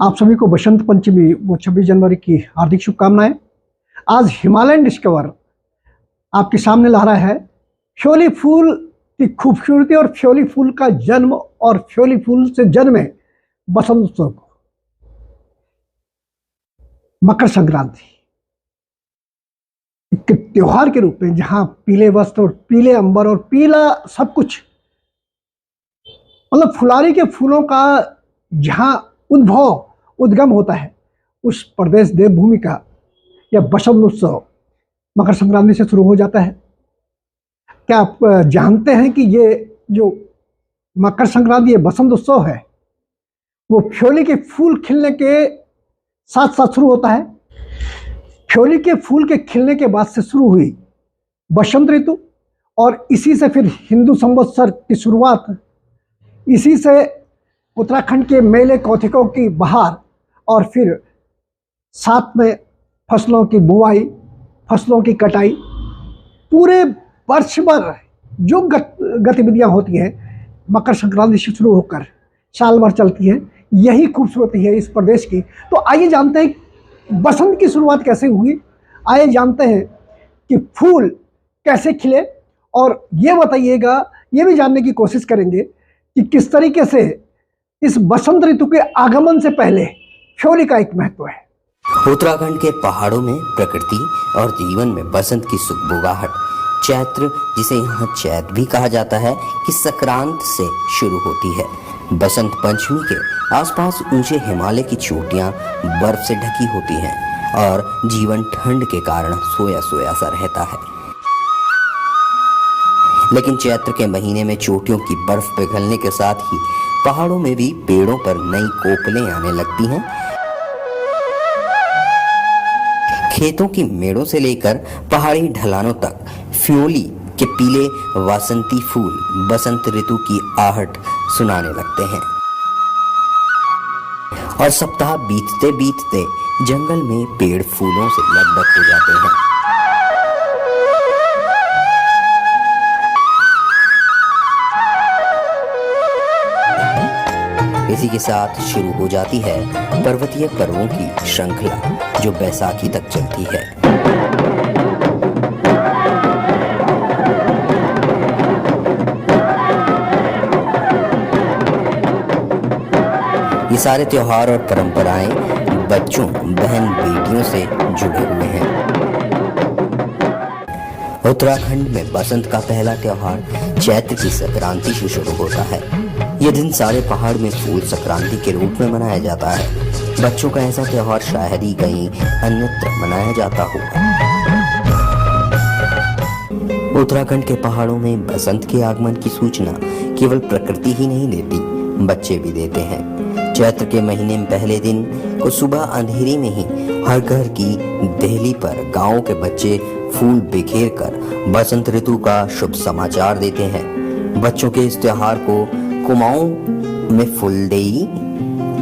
आप सभी को बसंत पंचमी वो 26 जनवरी की हार्दिक शुभकामनाएं। आज हिमालयन डिस्कवर आपके सामने ला रहा है फ्योली फूल की खूबसूरती और फ्योली फूल का जन्म और फ्योली फूल से जन्मे बसंत उत्सव को। मकर संक्रांति एक त्योहार के रूप में जहां पीले वस्त्र और पीले अंबर और पीला सब कुछ, मतलब फुलारी के फूलों का जहां उद्गम होता है, उस प्रदेश देवभूमि का यह बसंत उत्सव मकर संक्रांति से शुरू हो जाता है। क्या आप जानते हैं कि ये जो मकर संक्रांति ये बसंत उत्सव है वो फ्योली के फूल खिलने के साथ साथ शुरू होता है। फ्योली के फूल के खिलने के बाद से शुरू हुई बसंत ऋतु और इसी से फिर हिंदू संवत्सर की शुरुआत, इसी से उत्तराखंड के मेले कौथिकों की बहार और फिर साथ में फसलों की बुआई, फसलों की कटाई, पूरे वर्ष भर जो गतिविधियां होती हैं मकर संक्रांति से शुरू होकर साल भर चलती हैं। यही खूबसूरती है इस प्रदेश की। तो आइए जानते हैं बसंत की शुरुआत कैसे हुई, आइए जानते हैं कि फूल कैसे खिले, और ये बताइएगा, ये भी जानने की कोशिश करेंगे कि किस तरीके से इस बसंत ऋतु के आगमन से पहले फ्योली का एक महत्व है। उत्तराखंड के पहाड़ों में प्रकृति और जीवन में बसंत की सुगबुगाहट, चैत्र जिसे यहाँ चैत भी कहा जाता है, कि संक्रांत से शुरू होती है। बसंत पंचमी के आसपास ऊंचे हिमालय की चोटियां बर्फ से ढकी होती हैं और जीवन ठंड के कारण सोया सोया सा रहता है। लेकिन चैत्र के महीने में चोटियों की बर्फ पिघलने के साथ ही पहाड़ों में भी पेड़ों पर नई कोपलें आने लगती हैं। खेतों की मेड़ों से लेकर पहाड़ी ढलानों तक फ्योली के पीले वासंती फूल बसंत ऋतु की आहट सुनाने लगते हैं और सप्ताह बीतते बीतते जंगल में पेड़ फूलों से लकबक हो जाते हैं। इसी के साथ शुरू हो जाती है पर्वतीय पर्वों की श्रृंखला जो बैसाखी तक चलती है। ये सारे त्योहार और परंपराएं बच्चों, बहन बेटियों से जुड़े हुए हैं। उत्तराखंड में बसंत का पहला त्योहार चैत्र की संक्रांति से शुरू होता है। यह दिन सारे पहाड़ में फूल संक्रांति के रूप में मनाया जाता है। बच्चों का ऐसा त्योहार शायद ही कहीं अन्यत्र मनाया जाता होगा। उत्तराखंड के पहाड़ों में बसंत के आगमन की सूचना केवल प्रकृति ही नहीं देती, बच्चे भी देते हैं। चैत्र के महीने में पहले दिन को सुबह अंधेरी में ही हर घर की देहली पर गांव के बच्चे फूल बिखेर कर बसंत ऋतु का शुभ समाचार देते हैं। बच्चों के इस त्योहार को कुमाऊं में फुलदेई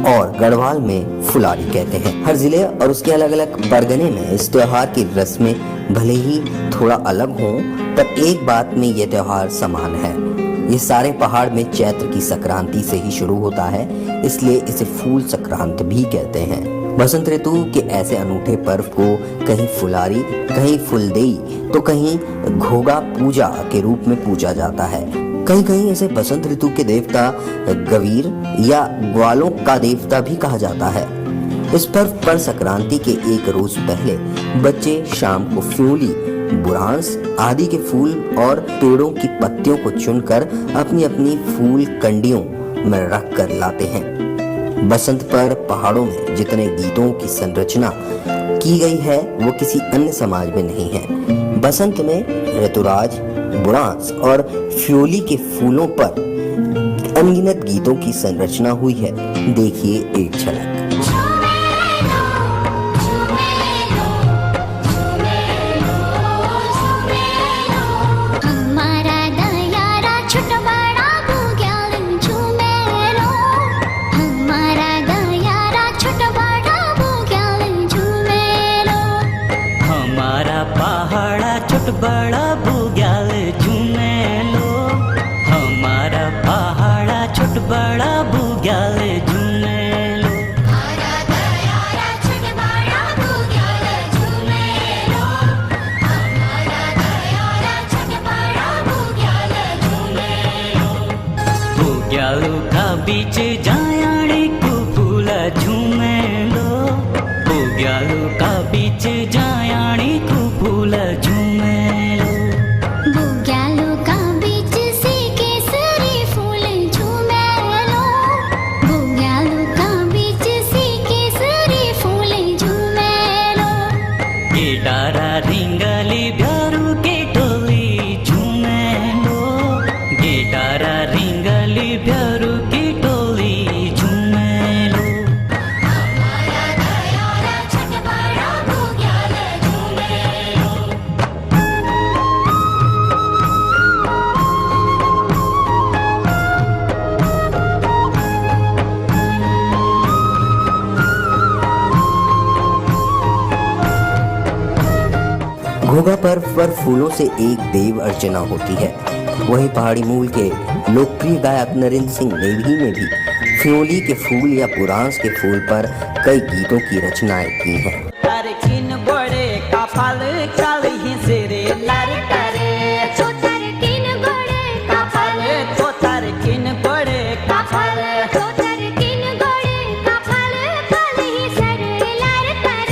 और गढ़वाल में फुलारी कहते हैं। हर जिले और उसके अलग अलग परगने में इस त्योहार की रस्में भले ही थोड़ा अलग हों, पर एक बात में यह त्योहार समान है। ये सारे पहाड़ में चैत्र की संक्रांति से ही शुरू होता है, इसलिए इसे फूल संक्रांत भी कहते हैं। बसंत ऋतु के ऐसे अनूठे पर्व को कहीं फुलारी, कहीं फुलदेई तो कहीं घोगा पूजा के रूप में पूजा जाता है। कहीं कहीं इसे बसंत ऋतु के देवता गवीर या ग्वालों का देवता भी कहा जाता है। इस पर्व पर संक्रांति के एक रोज पहले बच्चे शाम को फ्योली, बुरांस आदि के फूल और पेड़ों की पत्तियों को चुनकर अपनी अपनी फूल कंडियों में रख कर लाते हैं। बसंत पर पहाड़ों में जितने गीतों की संरचना की गई है वो किसी अन्य समाज में नहीं है। बसंत में ऋतुराज, बुरांस और फ्योली के फूलों पर अनगिनत गीतों की संरचना हुई है। देखिए एक झलक। बड़ा बुग्याल झूमे लो, हमारा पहाड़ा छोट बड़ा बुग्याल झूमे लो। बीच जायाणी को फूला झूमे लो, बुग्यालो का बीच जायाणी को फूला झूमे लो। बुग्यालो का बीच से केसरी फूल झूमे लो, बुग्यालो का बीच से केसरी फूल झूमे लो। ये डारा रिंगली ब्यारू के टोली झूमे लो, ये डारा रिंगली ब्यारू की टोली झूमे लो। हमारा घयारा छठ बड़ा बुग्याल झूमे लो। घोगा पर्व पर फूलों से एक देव अर्चना होती है। वहीं पहाड़ी मूल के लोकप्रिय गायक नरेंद्र सिंह नेगी ने भी फ्योली के फूल या पुरांस के फूल पर कई गीतों की रचनाएं की हैं। तारकिन बड़े का फल काल ही सिरे लर करे, तो तारकिन गोड़े का फल, तो तारकिन बड़े का फल, तो तारकिन गोड़े का फल, फल ही सर लार कर।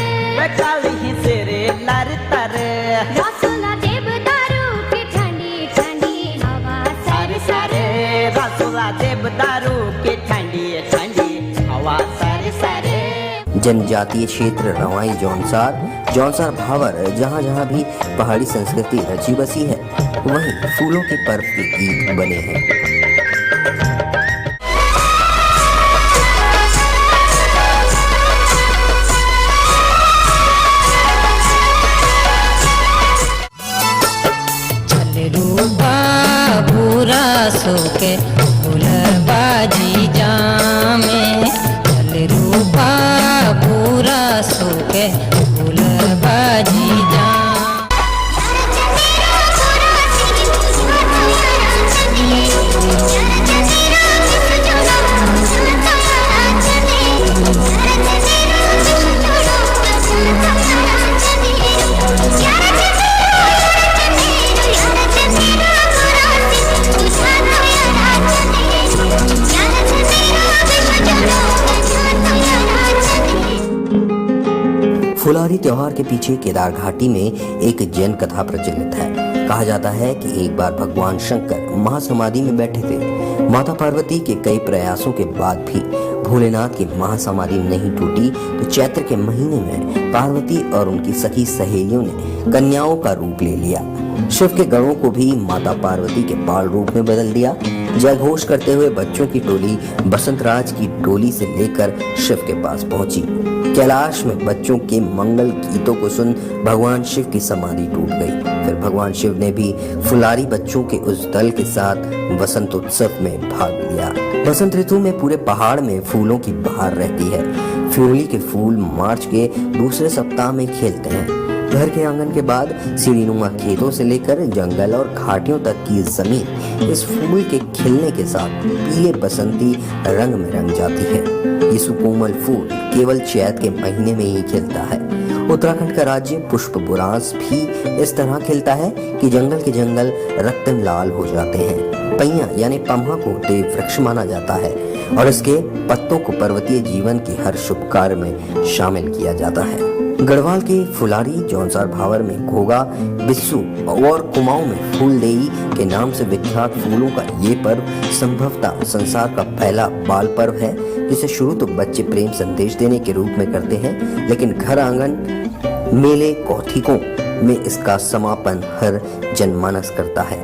काल ही सिरे लर तरे। रसोला देवदारू की ठंडी ठंडी हवा सर सर। रसोला देवदारू की ठंडी ठंडी हवा सर सर। जनजातीय क्षेत्र रवाई जौनसार भावर जहाँ जहाँ भी पहाड़ी संस्कृति रची बसी है, वहीं फूलों के पर्व के गीत बने हैं। पूरा सोके फूलबाजी जामे, चल रूपा पूरा सोके फूलबाजी जामे। फुलारी त्योहार के पीछे केदार घाटी में एक जैन कथा प्रचलित है। कहा जाता है कि एक बार भगवान शंकर महासमाधि में बैठे थे। माता पार्वती के कई प्रयासों के बाद भी भोलेनाथ की महासमाधि नहीं टूटी, तो चैत्र के महीने में पार्वती और उनकी सखी सहेलियों ने कन्याओं का रूप ले लिया। शिव के गणों को भी माता पार्वती के बाल रूप में बदल दिया। जय घोष करते हुए बच्चों की टोली बसंतराज की डोली से लेकर शिव के पास पहुंची। कैलाश में बच्चों के मंगल गीतों को सुन भगवान शिव की समाधि टूट गई। फिर भगवान शिव ने भी फुलारी बच्चों के उस दल के साथ वसंत उत्सव में भाग लिया। बसंत ऋतु में पूरे पहाड़ में फूलों की बहार रहती है। फ्योली के फूल मार्च के दूसरे सप्ताह में खिलते हैं। घर के आंगन के बाद सीढ़ीनुमा खेतों से लेकर जंगल और घाटियों तक की जमीन इस फूल के खिलने के साथ पीले बसंती रंग में रंग जाती है। ये सुकोमल फूल केवल चैत के महीने में ही खिलता है। उत्तराखंड का राज्य पुष्प बुरांस भी इस तरह खिलता है कि जंगल के जंगल रक्तम लाल हो जाते हैं। पैया यानी पम्हा को देव वृक्ष माना जाता है और इसके पत्तों को पर्वतीय जीवन के हर शुभ कार्य में शामिल किया जाता है। गढ़वाल के फुलारी जौनसार भावर में घोगा, बिस्सू और कुमाऊं में फूलदेई के नाम से विख्यात फूलों का ये पर्व संभवतः संसार का पहला बाल पर्व है, जिसे शुरू तो बच्चे प्रेम संदेश देने के रूप में करते हैं, लेकिन घर आंगन मेले कौथिकों में इसका समापन हर जनमानस करता है।